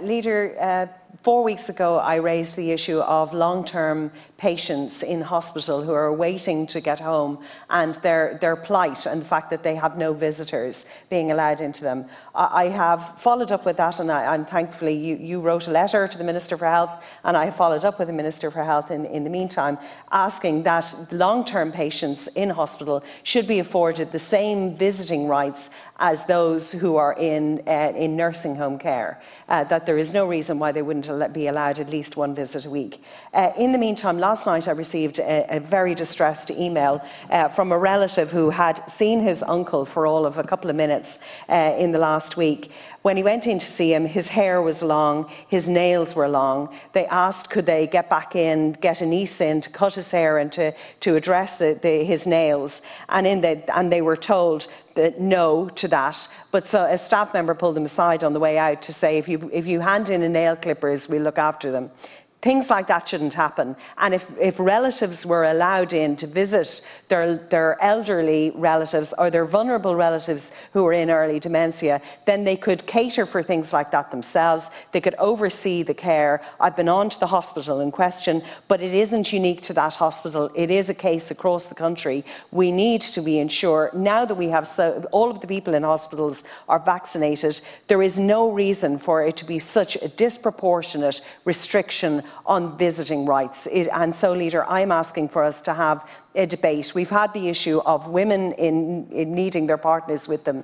Leader, 4 weeks ago I raised the issue of long-term patients in hospital who are waiting to get home, and their plight and the fact that they have no visitors being allowed into them. I have followed up with that, and I'm thankfully you wrote a letter to the Minister for Health, and I followed up with the Minister for Health in the meantime, asking that long-term patients in hospital should be afforded the same visiting rights as those who are in nursing home care, that there is no reason why they wouldn't be allowed at least one visit a week. In the meantime, last night I received a very distressed email from a relative who had seen his uncle for all of a couple of minutes in the last week. When he went in to see him, his hair was long, his nails were long. They asked could they get back in, get a niece in to cut his hair and to address his nails, and they were told that no to that. But so a staff member pulled them aside on the way out to say, if you hand in a nail clippers, we'll look after them. Things like that shouldn't happen. And if relatives were allowed in to visit their elderly relatives or their vulnerable relatives who are in early dementia, then they could cater for things like that themselves. They could oversee the care. I've been on to the hospital in question, but it isn't unique to that hospital. It is a case across the country. We need to be ensured, now that we have all of the people in hospitals are vaccinated, there is no reason for it to be such a disproportionate restriction on visiting rights. And so, Leader, I'm asking for us to have a debate. We've had the issue of women in needing their partners with them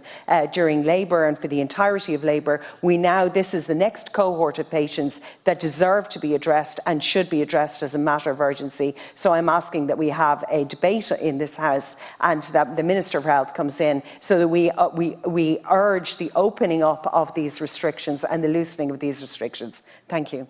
during labour and for the entirety of labour. This is the next cohort of patients that deserve to be addressed and should be addressed as a matter of urgency. So I'm asking that we have a debate in this House and that the Minister for Health comes in so that we urge the opening up of these restrictions and the loosening of these restrictions. Thank you.